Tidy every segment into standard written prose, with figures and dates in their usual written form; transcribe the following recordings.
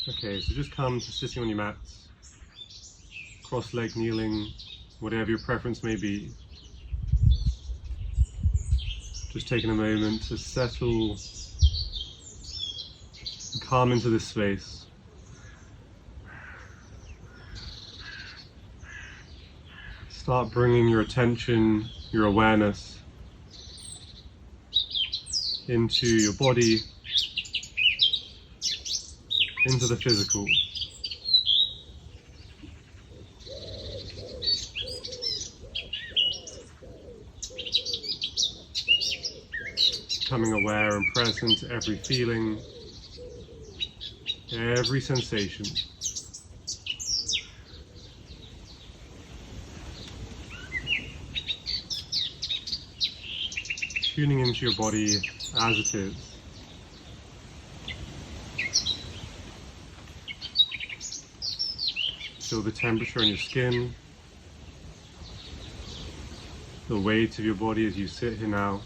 Okay, so just come to sitting on your mats, cross-leg kneeling, whatever your preference may be. Just taking a moment to settle and come into this space. Start bringing your attention, your awareness into your body, into the physical. Becoming aware and present to every feeling, every sensation. Tuning into your body as it is. Feel the temperature in your skin, the weight of your body as you sit here now.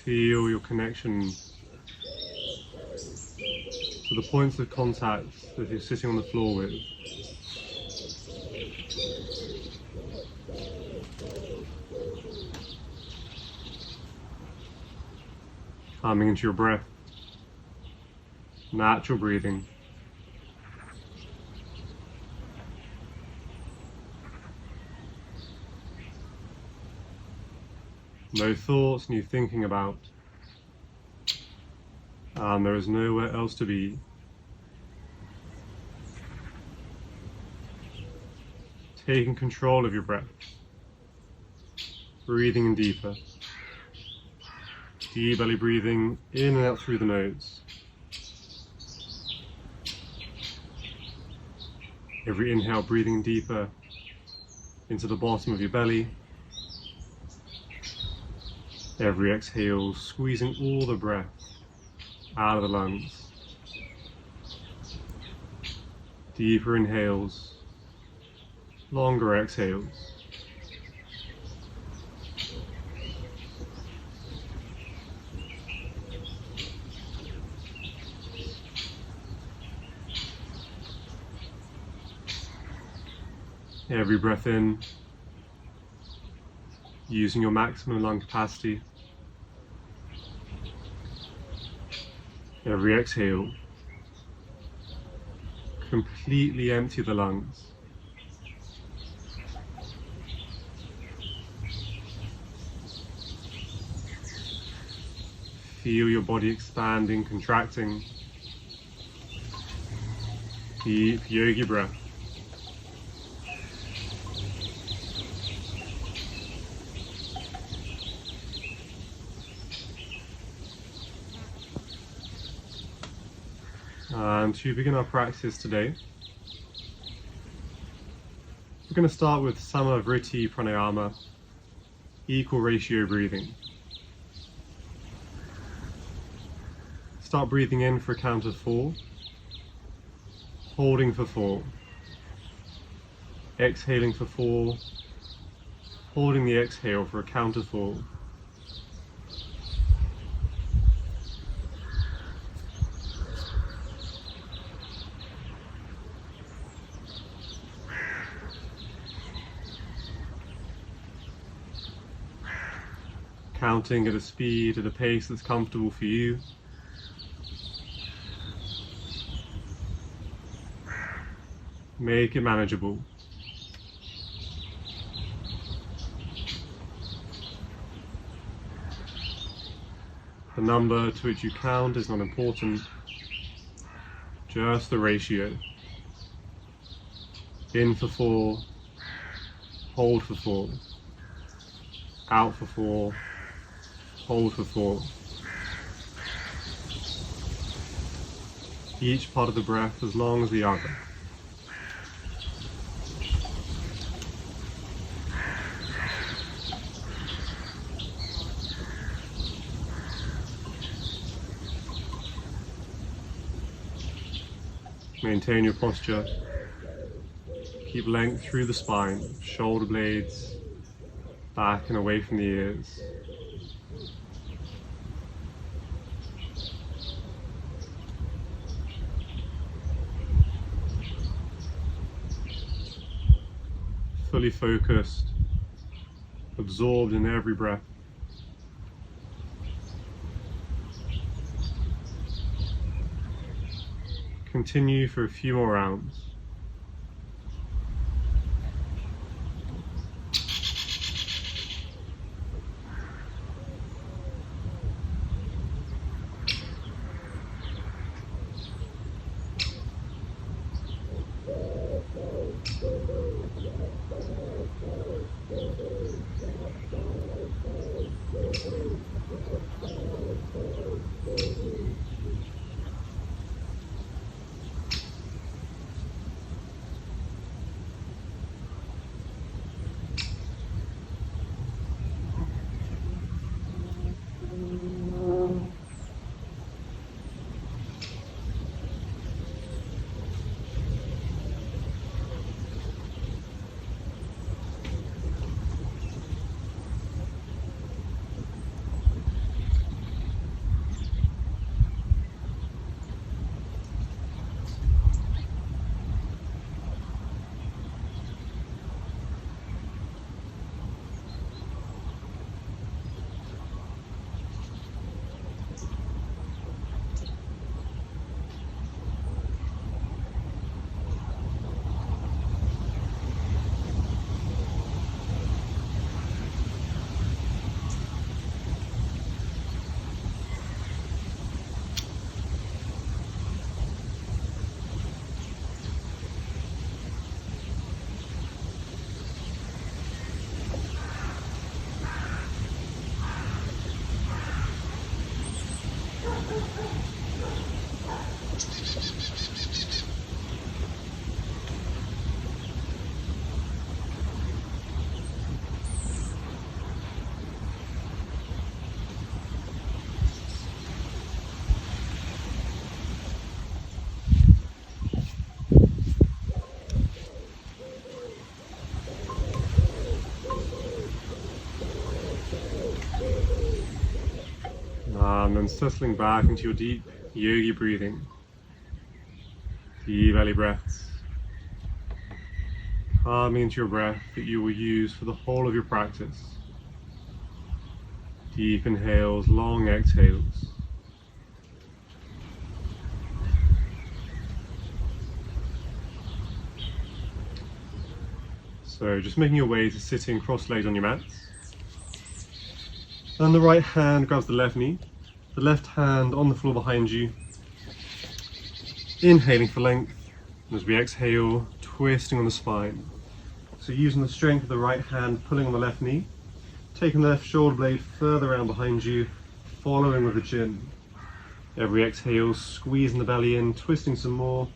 Feel your connection to the points of contact that you're sitting on the floor with. Coming into your breath, natural breathing. No thoughts need thinking about, and there is nowhere else to be. Taking control of your breath, breathing in deeper. Deep belly breathing in and out through the nose. Every inhale, breathing deeper into the bottom of your belly. Every exhale, squeezing all the breath out of the lungs. Deeper inhales, longer exhales. Every breath in, using your maximum lung capacity. Every exhale, completely empty the lungs. Feel your body expanding, contracting. Deep yogi breath. And to begin our practice today, we're going to start with Samavriti Pranayama, equal ratio breathing. Start breathing in for a count of 4, holding for 4, exhaling for 4, holding the exhale for a count of 4. Counting at a speed, at a pace that's comfortable for you. Make it manageable. The number to which you count is not important, just the ratio. In for 4, hold for 4, out for 4, hold for 4. Each part of the breath as long as the other. Maintain your posture. Keep length through the spine, shoulder blades back and away from the ears. Fully focused, absorbed in every breath. Continue for a few more rounds. And then settling back into your deep yogi breathing, deep belly breaths, calming into your breath that you will use for the whole of your practice. Deep inhales, long exhales. So just making your way to sitting cross-legged on your mats. And the right hand grabs the left knee, the left hand on the floor behind you. Inhaling for length, and as we exhale, twisting on the spine. So using the strength of the right hand, pulling on the left knee, taking the left shoulder blade further around behind you, following with the chin. Every exhale, squeezing the belly in, twisting some more.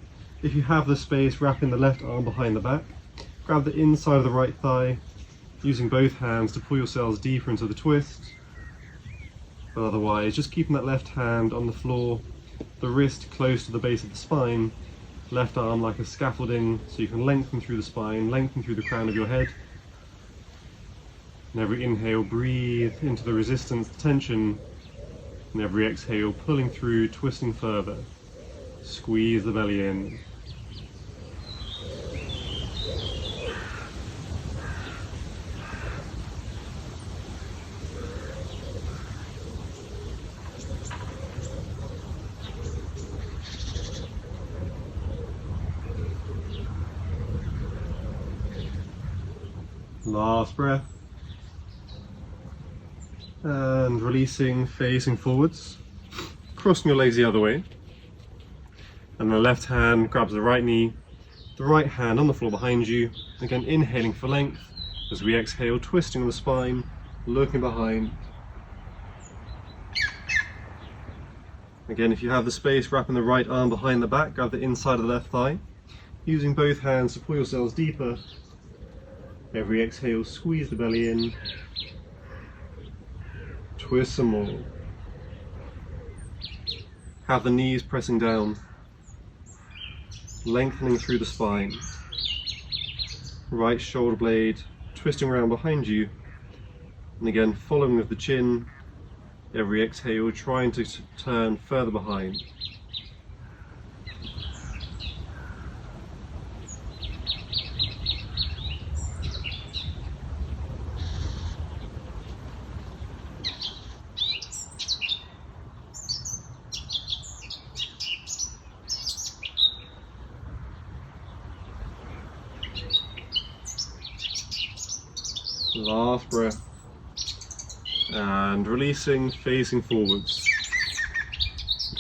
If you have the space, wrapping the left arm behind the back. Grab the inside of the right thigh, using both hands to pull yourselves deeper into the twist. But otherwise, just keeping that left hand on the floor, the wrist close to the base of the spine, left arm like a scaffolding, so you can lengthen through the spine, lengthen through the crown of your head. And every inhale, breathe into the resistance, the tension, and every exhale, pulling through, twisting further. Squeeze the belly in. Last breath. And releasing, facing forwards. Crossing your legs the other way. And the left hand grabs the right knee, the right hand on the floor behind you. Again, inhaling for length. As we exhale, twisting on the spine, looking behind. Again, if you have the space, wrapping the right arm behind the back, grab the inside of the left thigh. Using both hands to pull yourselves deeper. Every exhale, squeeze the belly in. Twist some more. Have the knees pressing down. Lengthening through the spine. Right shoulder blade twisting around behind you. And again, following with the chin, every exhale, trying to turn further behind. Last breath. And releasing, facing forwards.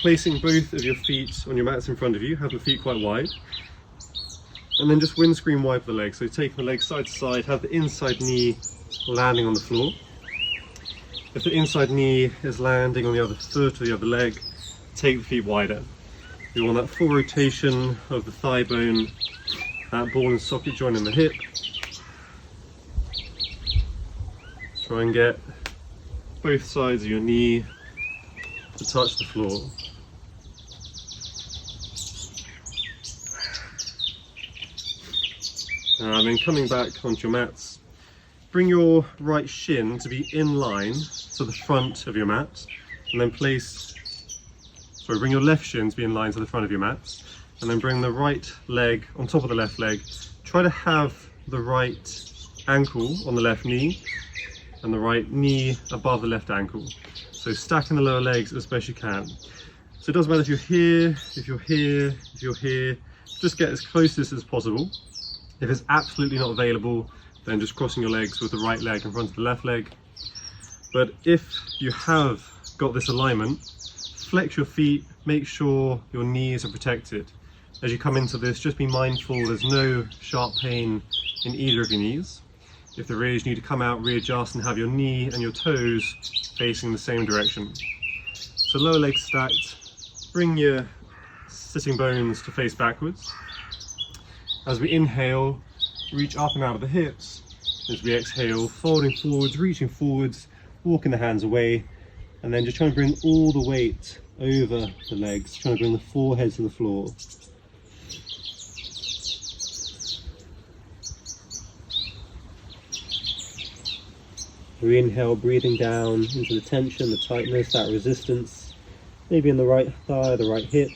Placing both of your feet on your mats in front of you, have the feet quite wide. And then just windscreen wipe the legs. So take the legs side to side, have the inside knee landing on the floor. If the inside knee is landing on the other foot or the other leg, take the feet wider. We want that full rotation of the thigh bone, that ball and socket joint in the hip. Try and get both sides of your knee to touch the floor. And then coming back onto your mats, bring your right shin to be in line to the front of your mat, and then bring your left shin to be in line to the front of your mat, and then bring the right leg on top of the left leg. Try to have the right ankle on the left knee and the right knee above the left ankle. So stacking the lower legs as best you can. So it doesn't matter if you're here, if you're here, if you're here, just get as close as possible. If it's absolutely not available, then just crossing your legs with the right leg in front of the left leg. But if you have got this alignment, flex your feet, make sure your knees are protected. As you come into this, just be mindful there's no sharp pain in either of your knees. If there is, you need to come out, readjust, and have your knee and your toes facing the same direction. So lower legs stacked, bring your sitting bones to face backwards. As we inhale, reach up and out of the hips. As we exhale, folding forwards, reaching forwards, walking the hands away, and then just trying to bring all the weight over the legs, trying to bring the forehead to the floor. We inhale, breathing down into the tension, the tightness, that resistance, maybe in the right thigh, the right hip.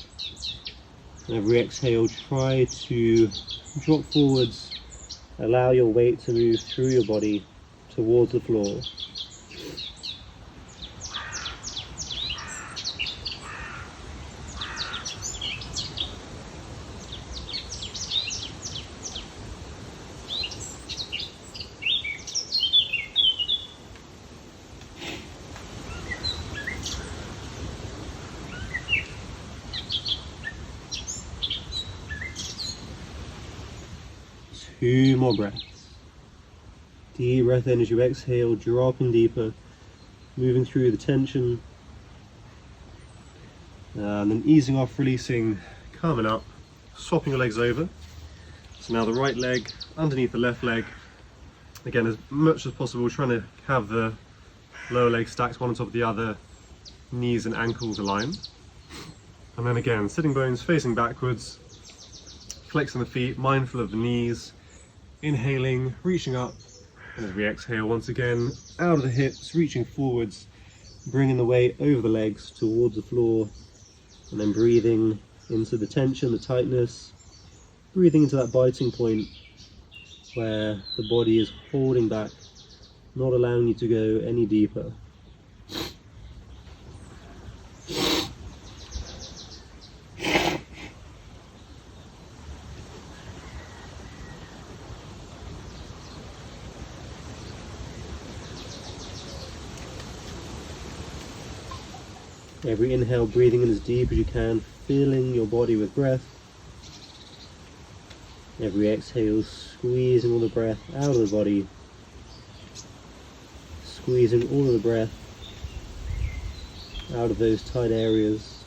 And every exhale, try to drop forwards, allow your weight to move through your body towards the floor. Two more breaths. Deep breath in as you exhale, dropping deeper, moving through the tension. And then easing off, releasing, calming up, swapping your legs over. So now the right leg underneath the left leg. Again, as much as possible, trying to have the lower leg stacked one on top of the other, knees and ankles aligned. And then again, sitting bones facing backwards, flexing the feet, mindful of the knees. Inhaling, reaching up, and as we exhale once again, out of the hips, reaching forwards, bringing the weight over the legs towards the floor, and then breathing into the tension, the tightness, breathing into that biting point where the body is holding back, not allowing you to go any deeper. Every inhale, breathing in as deep as you can, filling your body with breath. Every exhale, squeezing all the breath out of the body, squeezing all of the breath out of those tight areas.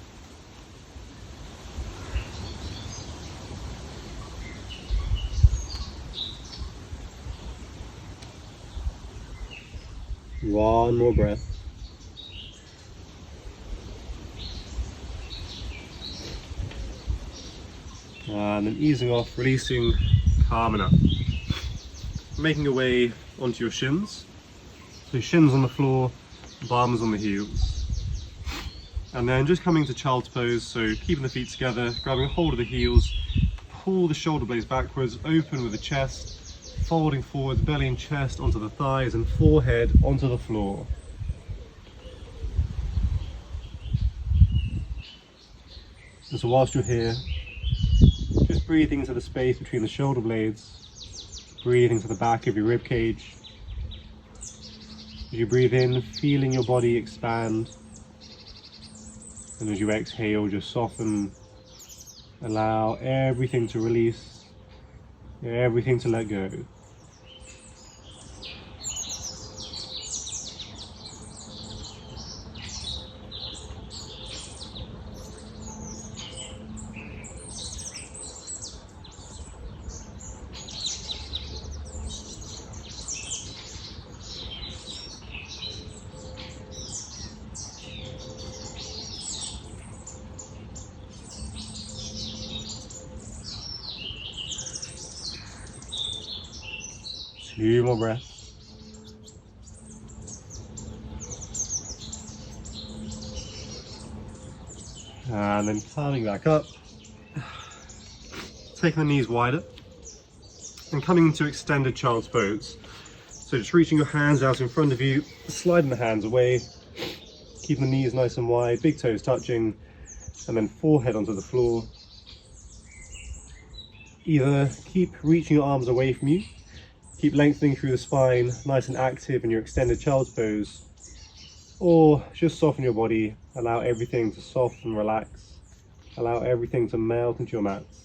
One more breath. And then easing off, releasing, calming up. Making your way onto your shins. So shins on the floor, bums on the heels. And then just coming to child's pose, so keeping the feet together, grabbing a hold of the heels, pull the shoulder blades backwards, open with the chest, folding forwards, belly and chest onto the thighs and forehead onto the floor. And so whilst you're here, just breathing into the space between the shoulder blades, breathing to the back of your rib cage. As you breathe in, feeling your body expand. And as you exhale, just soften, allow everything to release, everything to let go. Two more breaths. And then coming back up, taking the knees wider and coming into extended child's pose. So just reaching your hands out in front of you, sliding the hands away, keeping the knees nice and wide, big toes touching, and then forehead onto the floor. Either keep reaching your arms away from you, keep lengthening through the spine, nice and active in your extended child's pose, or just soften your body, allow everything to soften, relax, allow everything to melt into your mats.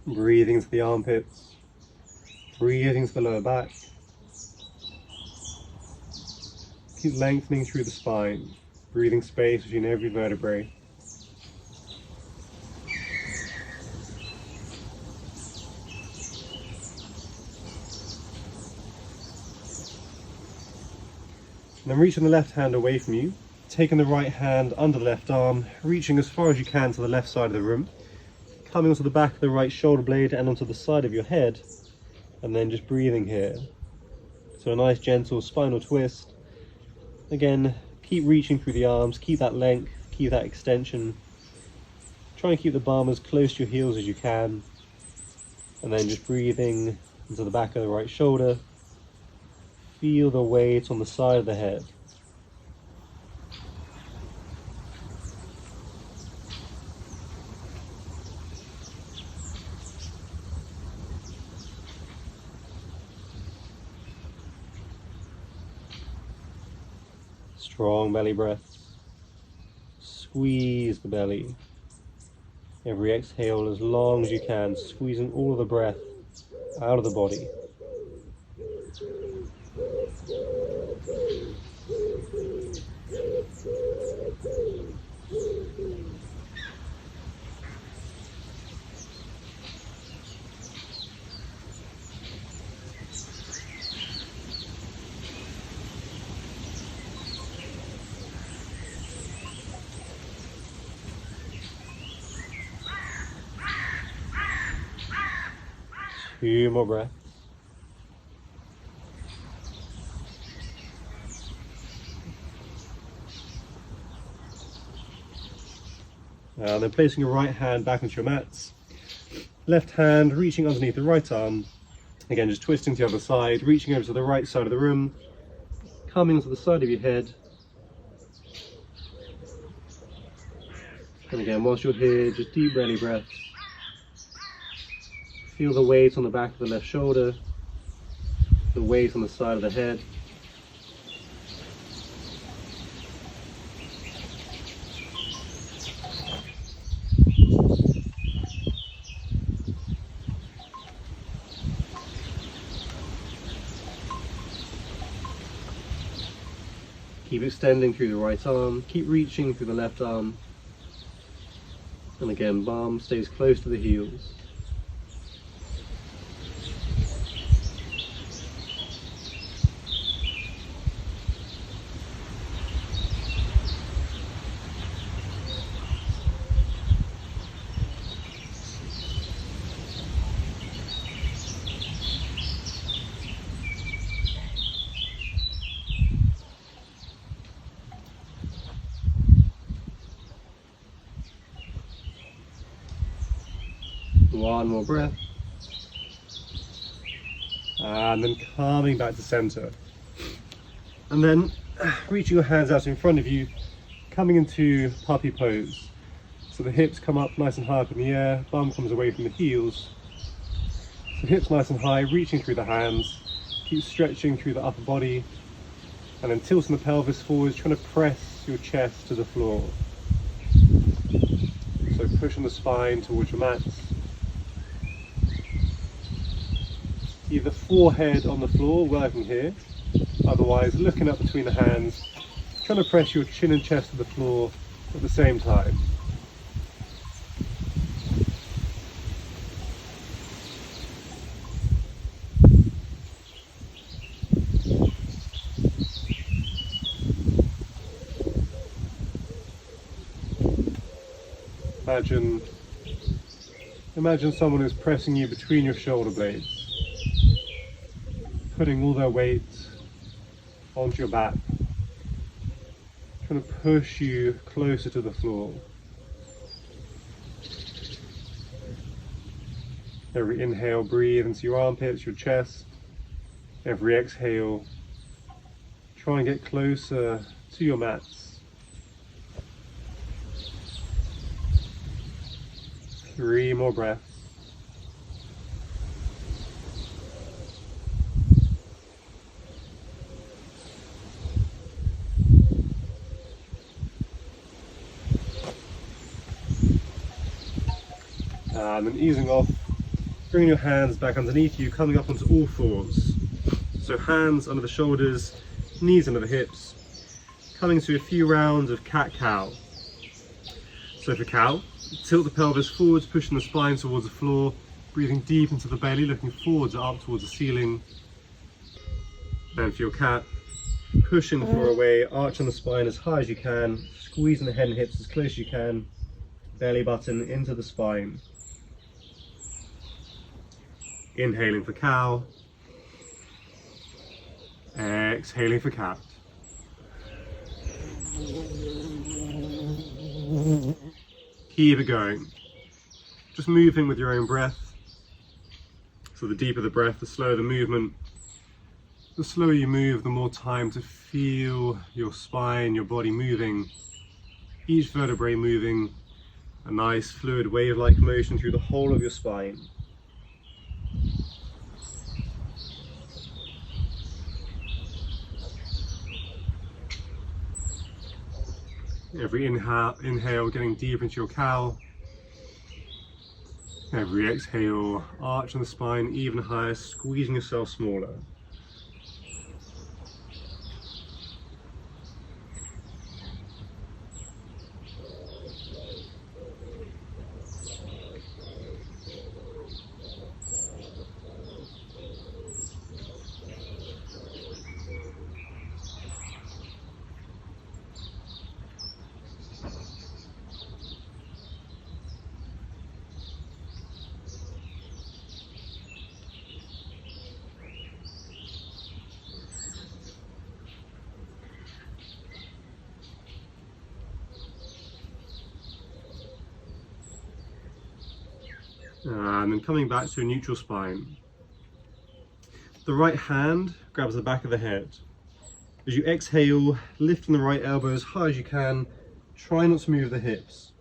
Breathing into the armpits, breathing to the lower back. Keep lengthening through the spine, breathing space between every vertebrae. And then reaching the left hand away from you, taking the right hand under the left arm, reaching as far as you can to the left side of the room. Coming onto the back of the right shoulder blade and onto the side of your head, and then just breathing here. So a nice gentle spinal twist. Again, keep reaching through the arms, keep that length, keep that extension. Try and keep the bum as close to your heels as you can. And then just breathing into the back of the right shoulder. Feel the weight on the side of the head. Strong belly breaths. Squeeze the belly. Every exhale as long as you can, squeezing all of the breath out of the body. Two more breaths. And then placing your right hand back onto your mats. Left hand reaching underneath the right arm. Again, just twisting to the other side, reaching over to the right side of the room, coming to the side of your head. And again, whilst you're here, just deep belly breaths. Feel the weight on the back of the left shoulder, the weight on the side of the head. Keep extending through the right arm, keep reaching through the left arm. And again, bum stays close to the heels. One more breath. And then coming back to center. And then reaching your hands out in front of you, coming into puppy pose. So the hips come up nice and high up in the air, bum comes away from the heels. So hips nice and high, reaching through the hands, keep stretching through the upper body, and then tilting the pelvis forwards, trying to press your chest to the floor. So pushing the spine towards your mats. Either forehead on the floor, working here, otherwise looking up between the hands, trying to press your chin and chest to the floor at the same time. Imagine someone is pressing you between your shoulder blades, putting all their weight onto your back, trying to push you closer to the floor. Every inhale, breathe into your armpits, your chest. Every exhale, try and get closer to your mats. 3 more breaths. And then easing off, bringing your hands back underneath you, coming up onto all fours. So hands under the shoulders, knees under the hips, coming to a few rounds of cat-cow. So for cow, tilt the pelvis forwards, pushing the spine towards the floor, breathing deep into the belly, looking forwards and up towards the ceiling. And for your cat, pushing the floor away, arching the spine as high as you can, squeezing the head and hips as close as you can, belly button into the spine. Inhaling for cow, exhaling for cat. Keep it going. Just moving with your own breath. So the deeper the breath, the slower the movement. The slower you move, the more time to feel your spine, your body moving. Each vertebrae moving, a nice fluid wave-like motion through the whole of your spine. Every inhale getting deeper into your cow. Every exhale, arching the spine even higher, squeezing yourself smaller. And then coming back to a neutral spine. The right hand grabs the back of the head. As you exhale, lifting the right elbow as high as you can, try not to move the hips.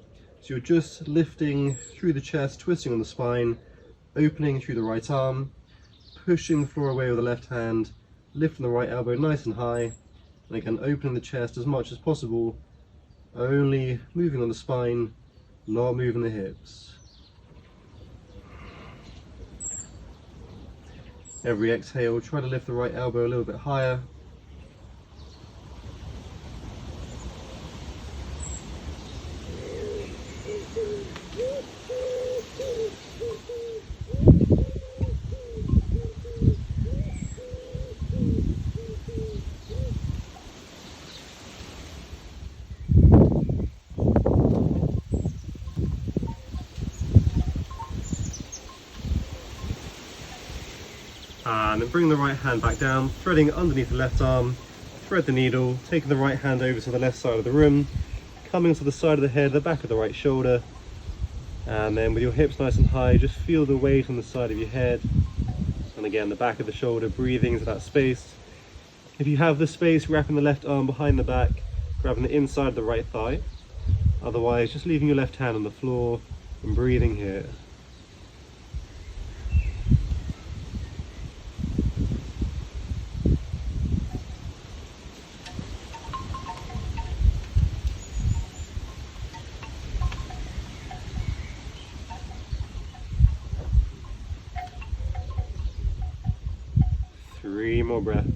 So you're just lifting through the chest, twisting on the spine, opening through the right arm, pushing the floor away with the left hand, lifting the right elbow nice and high, and again opening the chest as much as possible, only moving on the spine, not moving the hips. Every exhale, try to lift the right elbow a little bit higher. And then bring the right hand back down, threading underneath the left arm, thread the needle, taking the right hand over to the left side of the room, coming to the side of the head, the back of the right shoulder, And then with your hips nice and high, just feel the weight on the side of your head. And again, the back of the shoulder, breathing into that space. If you have the space, wrapping the left arm behind the back, grabbing the inside of the right thigh. Otherwise, just leaving your left hand on the floor and breathing here. Three more breaths.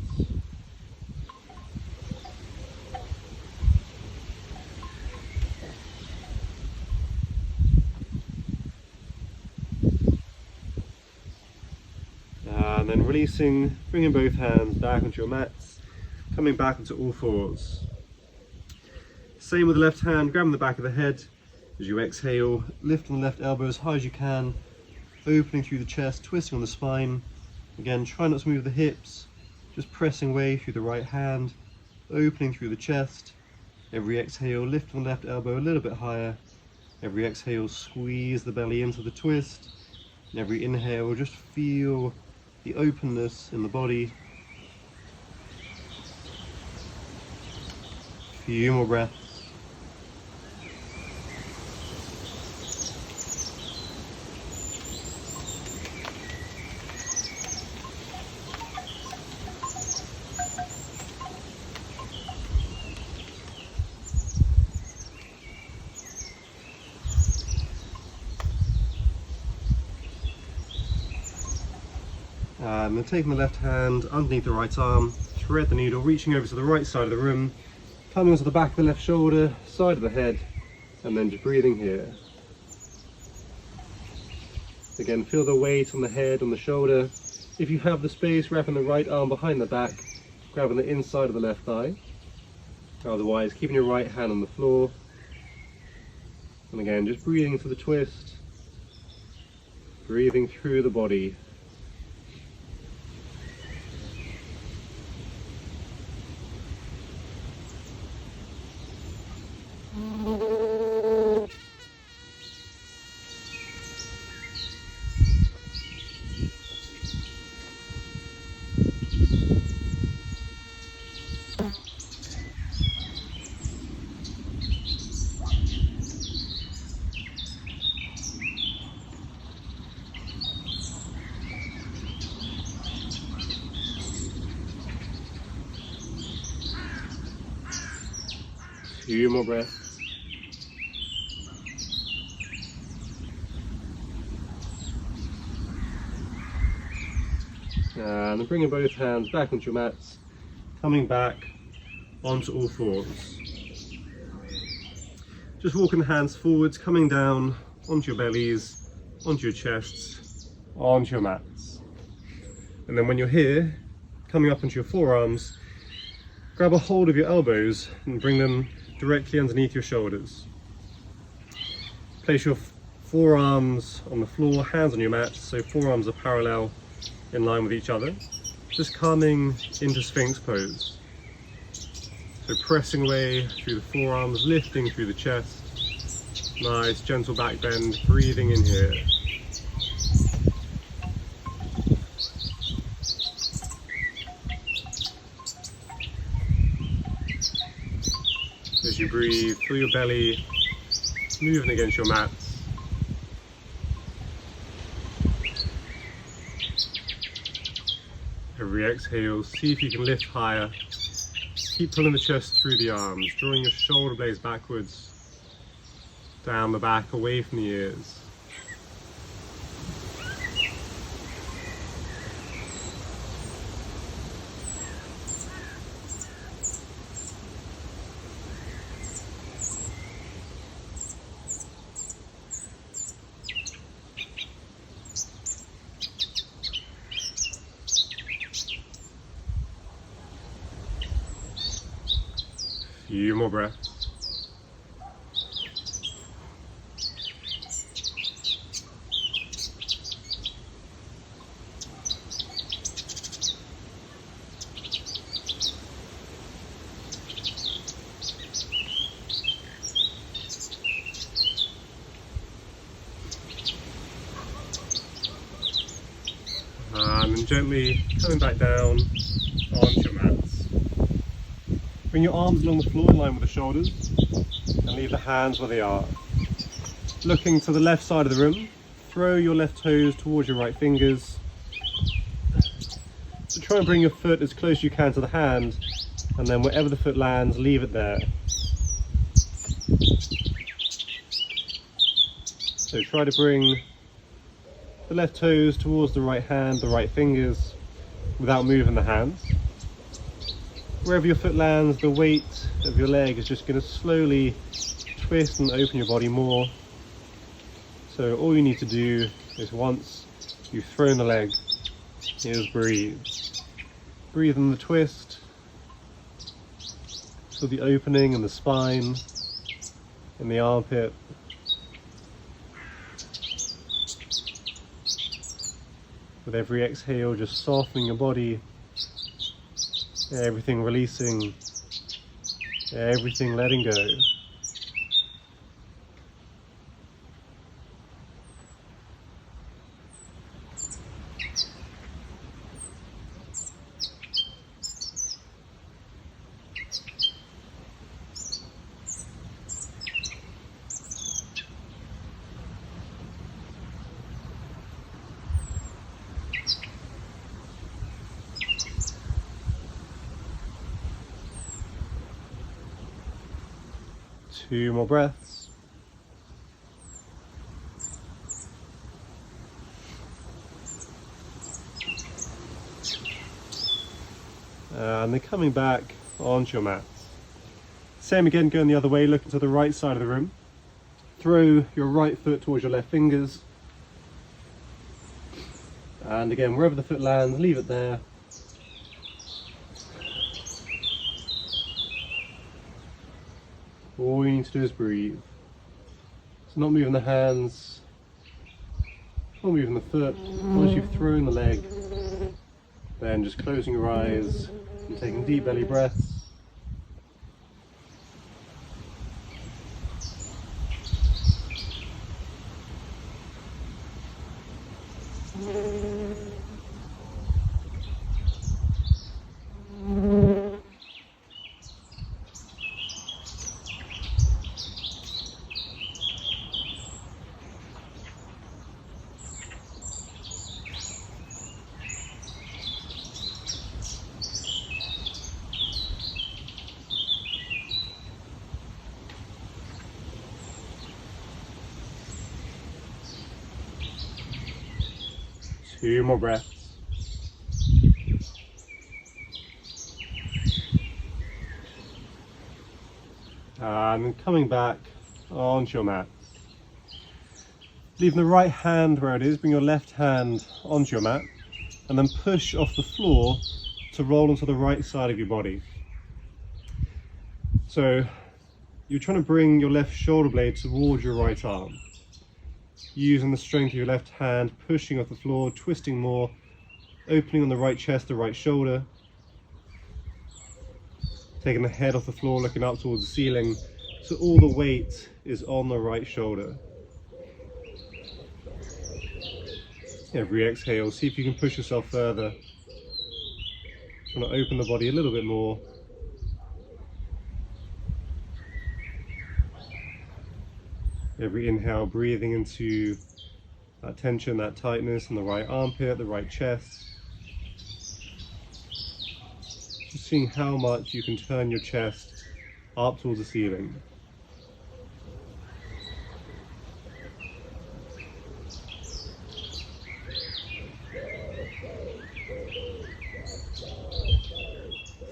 And then releasing, bringing both hands back onto your mats, coming back onto all fours. Same with the left hand, grabbing the back of the head as you exhale, lifting the left elbow as high as you can, opening through the chest, twisting on the spine. Again, try not to move the hips, just pressing away through the right hand, opening through the chest. Every exhale, lifting the left elbow a little bit higher. Every exhale, squeeze the belly into the twist. And every inhale, just feel the openness in the body. A few more breaths. And then taking the left hand underneath the right arm, thread the needle, reaching over to the right side of the room, coming onto the back of the left shoulder, side of the head, and then just breathing here. Again, feel the weight on the head, on the shoulder. If you have the space, wrapping the right arm behind the back, grabbing the inside of the left thigh. Otherwise, keeping your right hand on the floor. And again, just breathing for the twist, breathing through the body. Few more breaths. And then bringing both hands back onto your mats, coming back onto all fours. Just walking the hands forwards, coming down onto your bellies, onto your chests, onto your mats. And then when you're here, coming up onto your forearms, grab a hold of your elbows and bring them directly underneath your shoulders. Place your forearms on the floor, hands on your mat, so forearms are parallel in line with each other. Just coming into Sphinx pose. So pressing away through the forearms, lifting through the chest. Nice gentle back bend, breathing in here. As you breathe, feel your belly moving against your mats. Every exhale, see if you can lift higher. Keep pulling the chest through the arms, drawing your shoulder blades backwards, down the back, away from the ears. Few more breaths. gently coming back down onto your mats. Bring your arms along the floor in line with the shoulders and leave the hands where they are. Looking to the left side of the room, throw your left toes towards your right fingers. So try and bring your foot as close as you can to the hand, and then wherever the foot lands, leave it there. So try to bring the left toes towards the right hand, the right fingers, without moving the hands. Wherever your foot lands, the weight of your leg is just going to slowly twist and open your body more. So all you need to do is, once you've thrown the leg, is breathe. Breathe in the twist, feel the opening in the spine, in the armpit. With every exhale, just softening your body, everything releasing, everything letting go. Two more breaths. And then coming back onto your mats. Same again, going the other way, looking to the right side of the room. Throw your right foot towards your left fingers. And again, wherever the foot lands, leave it there. All you need to do is breathe. So not moving the hands, not moving the foot. Once you've thrown the leg, then just closing your eyes and taking deep belly breaths. Two more breaths. And then coming back onto your mats. Leaving the right hand where it is, bring your left hand onto your mat and then push off the floor to roll onto the right side of your body. So you're trying to bring your left shoulder blade towards your right arm. Using the strength of your left hand, pushing off the floor, twisting more, opening on the right chest, the right shoulder. Taking the head off the floor, looking up towards the ceiling, so all the weight is on the right shoulder. Every exhale, see if you can push yourself further. Trying to open the body a little bit more. Every inhale, breathing into that tension, that tightness in the right armpit, the right chest. Just seeing how much you can turn your chest up towards the ceiling.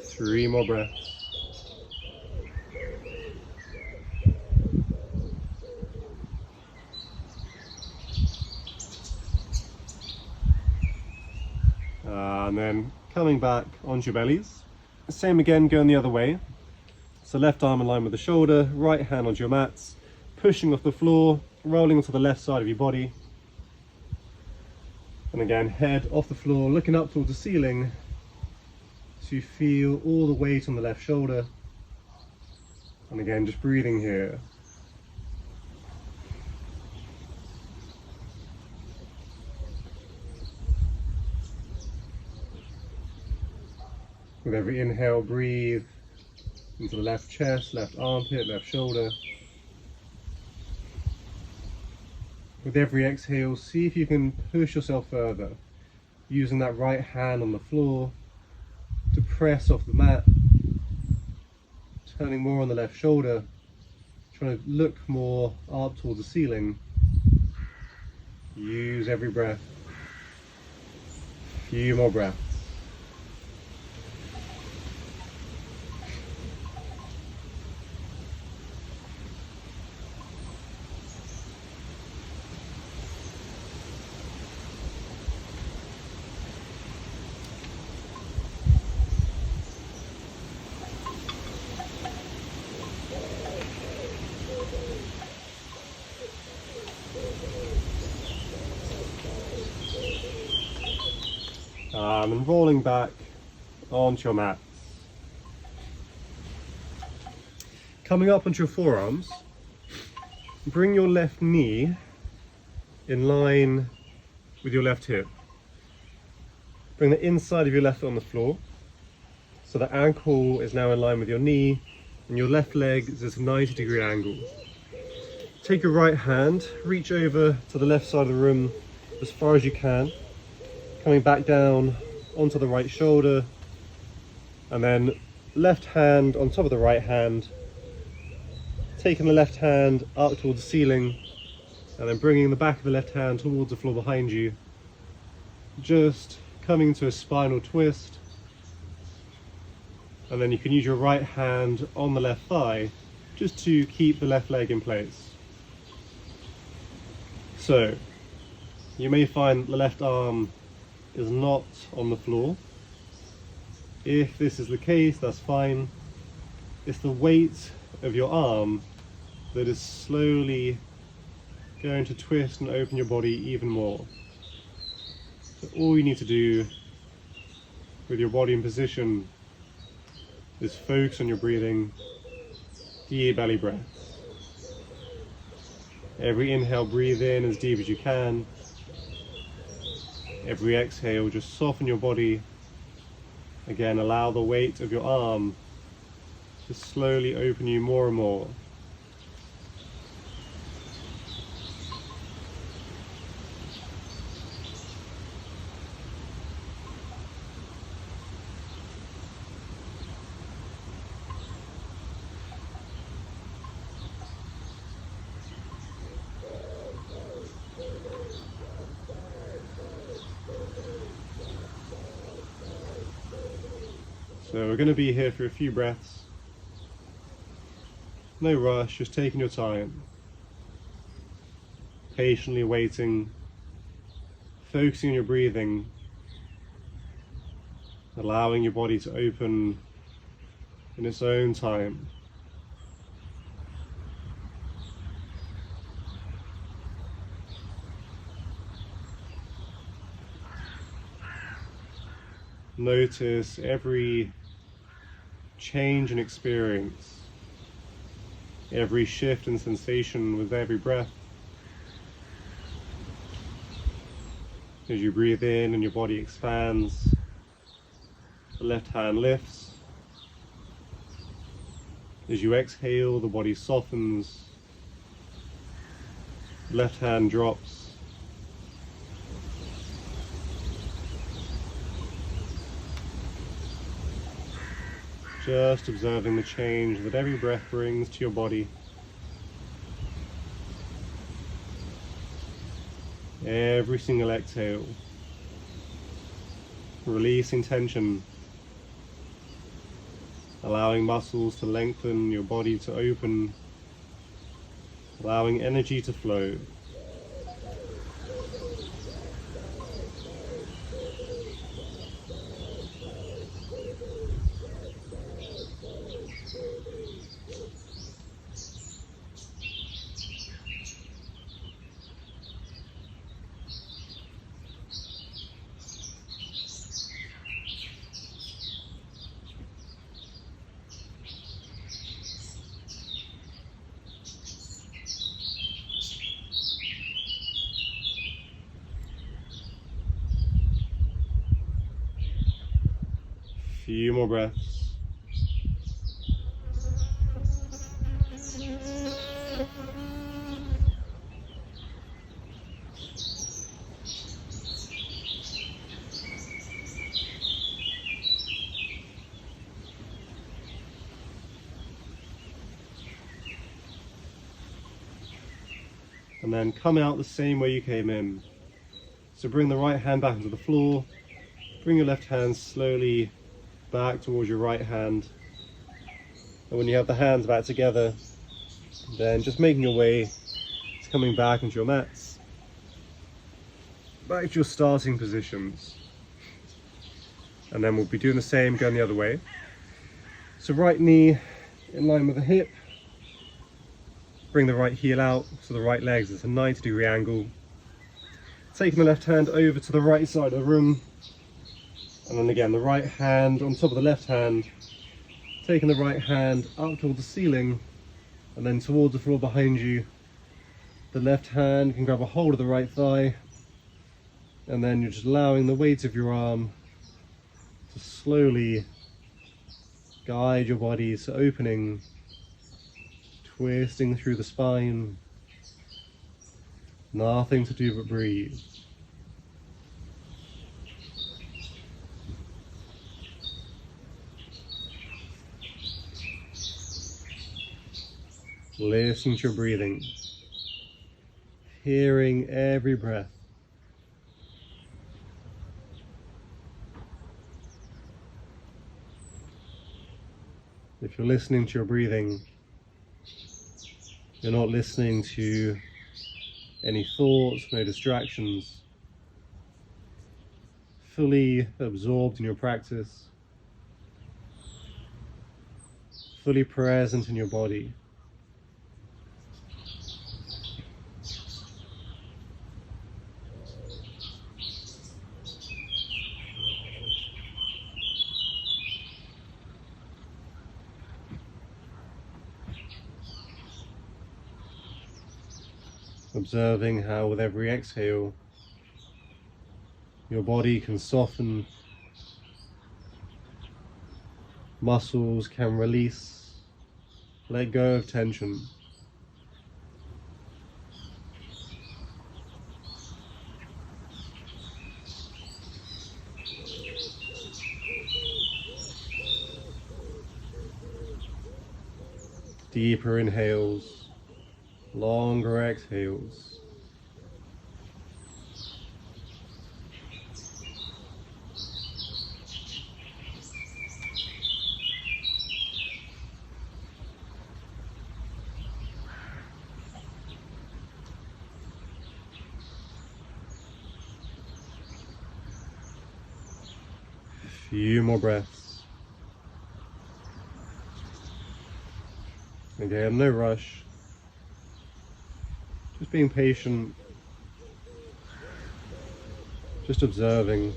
Three more breaths. And then coming back onto your bellies. Same again, going the other way. So left arm in line with the shoulder, right hand onto your mats, pushing off the floor, rolling onto the left side of your body. And again, head off the floor, looking up towards the ceiling, so you feel all the weight on the left shoulder. And again, just breathing here. With every inhale, breathe into the left chest, left armpit, left shoulder. With every exhale, see if you can push yourself further, using that right hand on the floor to press off the mat, turning more on the left shoulder, trying to look more up towards the ceiling. Use every breath. Few more breaths. And rolling back onto your mat. Coming up onto your forearms, bring your left knee in line with your left hip. Bring the inside of your left foot on the floor, so the ankle is now in line with your knee, and your left leg is at a 90-degree angle. Take your right hand, reach over to the left side of the room as far as you can, coming back down onto the right shoulder, and then left hand on top of the right hand, taking the left hand up towards the ceiling, and then bringing the back of the left hand towards the floor behind you, just coming to a spinal twist. And then you can use your right hand on the left thigh just to keep the left leg in place. So you may find the left arm is not on the floor. If this is the case, that's fine. It's the weight of your arm that is slowly going to twist and open your body even more. So all you need to do with your body in position is focus on your breathing, deep belly breaths. Every inhale, breathe in as deep as you can. Every exhale, just soften your body. Again, allow the weight of your arm to slowly open you more and more. So we're going to be here for a few breaths. No rush, just taking your time. Patiently waiting, focusing on your breathing, allowing your body to open in its own time. Notice every change in experience, every shift in sensation with every breath. As you breathe in and your body expands, the left hand lifts. As you exhale, the body softens, the left hand drops. Just observing the change that every breath brings to your body. Every single exhale, releasing tension, allowing muscles to lengthen, your body to open, allowing energy to flow. few more breaths. And then come out the same way you came in. So bring the right hand back onto the floor, bring your left hand slowly back towards your right hand. And when you have the hands back together, then just making your way to coming back into your mats, back to your starting positions. And then we'll be doing the same, going the other way. So right knee in line with the hip, bring the right heel out so the right legs is a 90-degree angle. Taking the left hand over to the right side of the room, and then again the right hand on top of the left hand, taking the right hand up toward the ceiling and then towards the floor behind you. The left hand can grab a hold of the right thigh, and then you're just allowing the weight of your arm to slowly guide your body to opening, twisting through the spine. Nothing to do but breathe. Listen to your breathing, hearing every breath. If you're listening to your breathing, you're not listening to any thoughts, no distractions. Fully absorbed in your practice, fully present in your body. Observing how with every exhale your body can soften, muscles can release, let go of tension. Deeper inhales, longer exhales. Few more breaths. Again, no rush. Just being patient, just observing.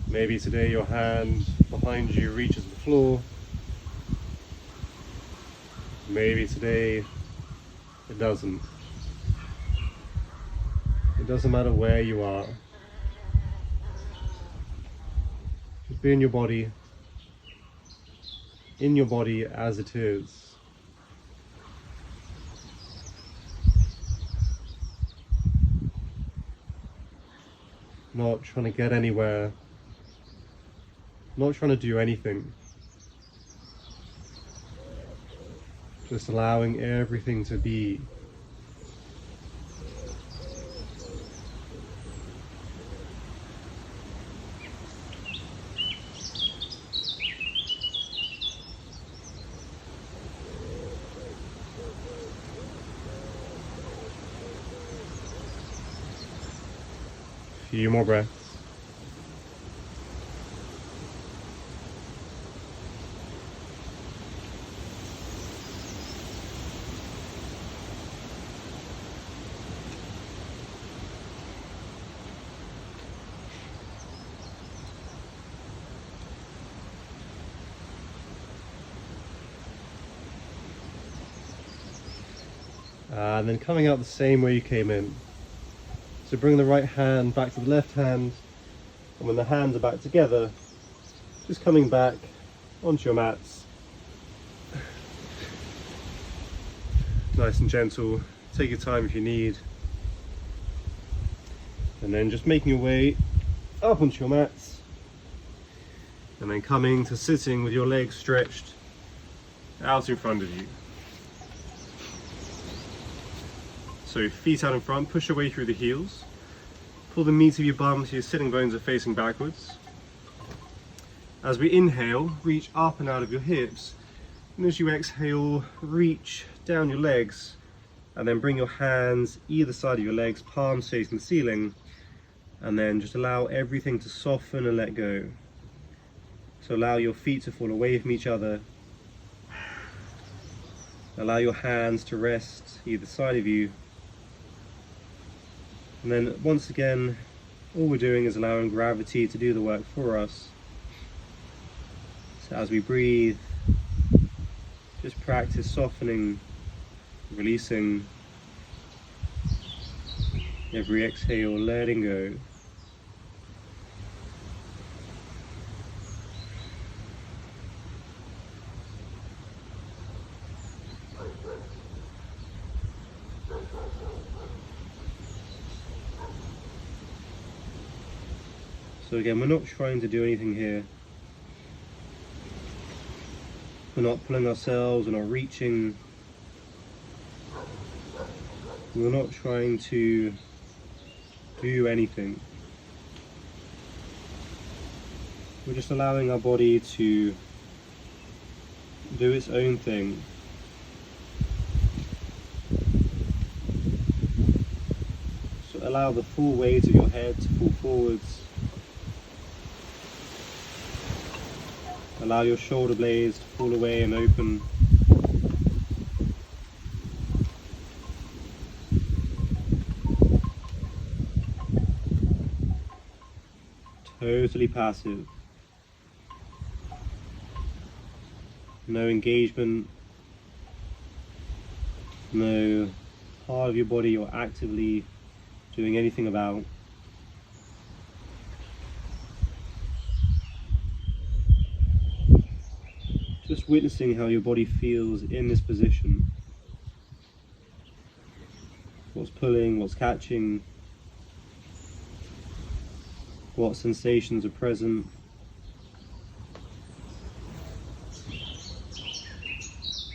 Maybe today your hand behind you reaches the floor. Maybe today it doesn't. It doesn't matter where you are. Just be in your body as it is. Not trying to get anywhere, not trying to do anything. Just allowing everything to be. Few more breaths. And then coming out the same way you came in. So bring the right hand back to the left hand, and when the hands are back together, just coming back onto your mats. Nice and gentle, take your time if you need. And then just making your way up onto your mats. And then coming to sitting with your legs stretched out in front of you. So feet out in front, push away through the heels. Pull the meat of your bum so your sitting bones are facing backwards. As we inhale, reach up and out of your hips. And as you exhale, reach down your legs. And then bring your hands either side of your legs, palms facing the ceiling. And then just allow everything to soften and let go. So allow your feet to fall away from each other. Allow your hands to rest either side of you. And then once again, all we're doing is allowing gravity to do the work for us. So as we breathe, just practice softening, releasing. Every exhale, letting go. So again, we're not trying to do anything here. We're not pulling ourselves, we're not reaching. We're not trying to do anything. We're just allowing our body to do its own thing. So allow the full weight of your head to fall forwards. Allow your shoulder blades to fall away and open. Totally passive. No engagement. No part of your body you're actively doing anything about. Just witnessing how your body feels in this position. What's pulling, what's catching, what sensations are present.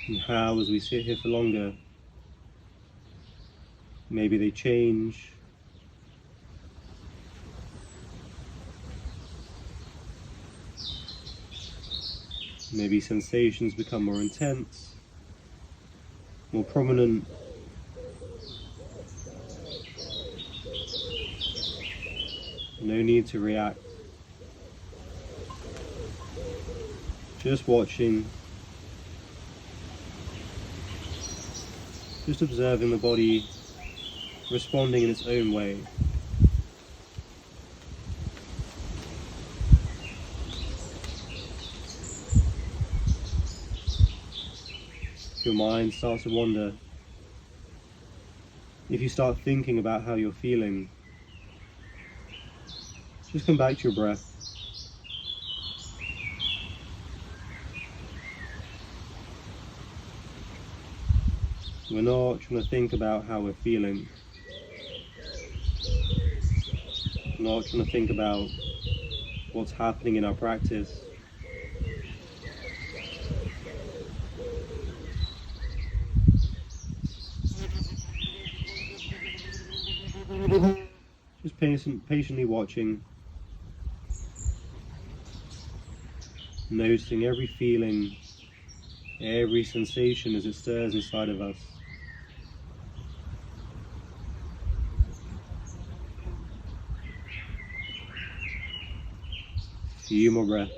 And how, as we sit here for longer, maybe they change. Maybe sensations become more intense, more prominent. No need to react. Just watching. Just observing the body responding in its own way. If your mind starts to wander, if you start thinking about how you're feeling, just come back to your breath. We're not trying to think about how we're feeling. We're not trying to think about what's happening in our practice. Just patiently watching, noticing every feeling, every sensation as it stirs inside of us. A few more breaths.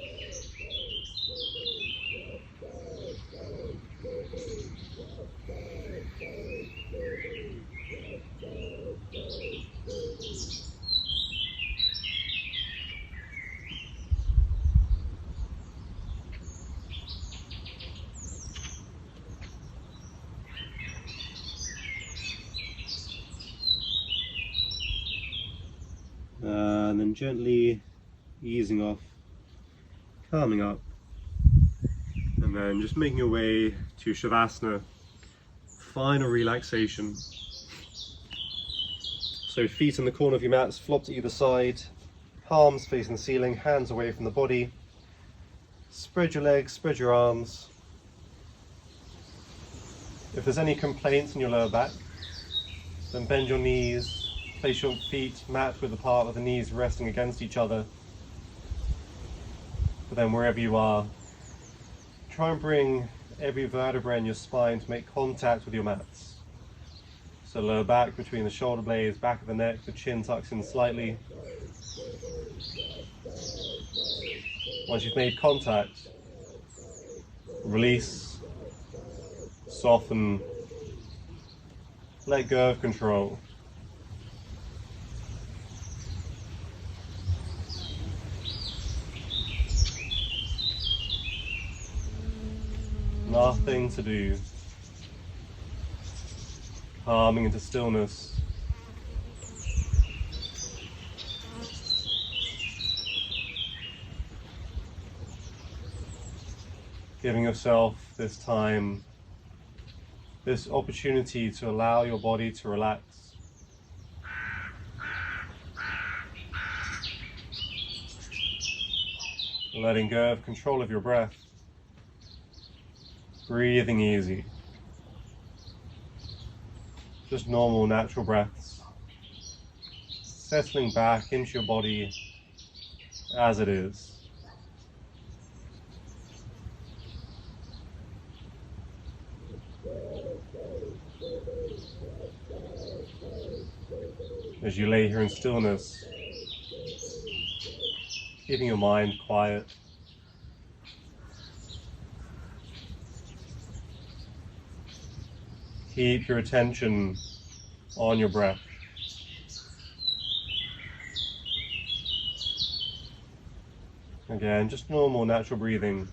And then gently easing off, calming up, and then just making your way to Shavasana, final relaxation. So feet in the corner of your mats, flop to either side, palms facing the ceiling, hands away from the body. Spread your legs, spread your arms. If there's any complaints in your lower back, then bend your knees, place your feet mat width apart with the knees resting against each other. But then wherever you are, try and bring every vertebra in your spine to make contact with your mats. So lower back between the shoulder blades, back of the neck, the chin tucks in slightly. Once you've made contact, release, soften, let go of control. Nothing to do. Calming into stillness. Giving yourself this time, this opportunity to allow your body to relax. Letting go of control of your breath. Breathing easy. Just normal, natural breaths. Settling back into your body as it is. As you lay here in stillness, keeping your mind quiet. Keep your attention on your breath. Again, just normal, natural breathing.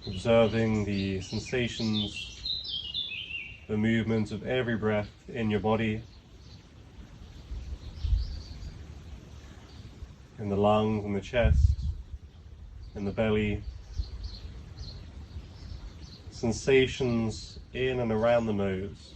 Observing the sensations, the movement of every breath in your body, in the lungs, in the chest, in the belly. Sensations in and around the nose.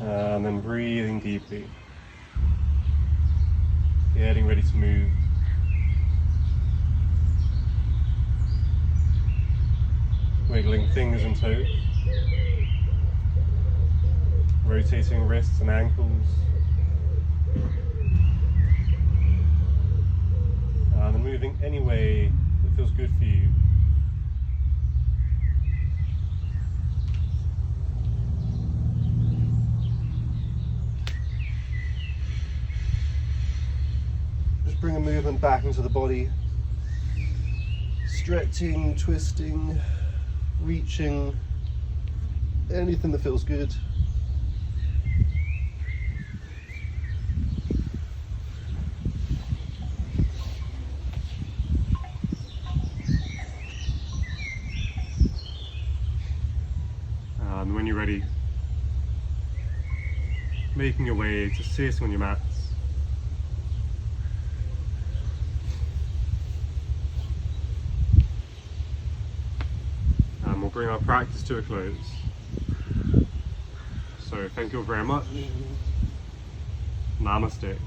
And then breathing deeply. Getting ready to move. Wiggling fingers and toes. Rotating wrists and ankles. And then moving any way that feels good for you. Just bring a movement back into the body. Stretching, twisting, reaching, anything that feels good. And when you're ready, making your way to sitting on your mats. And we'll bring our practice to a close. So thank you all very much. Namaste.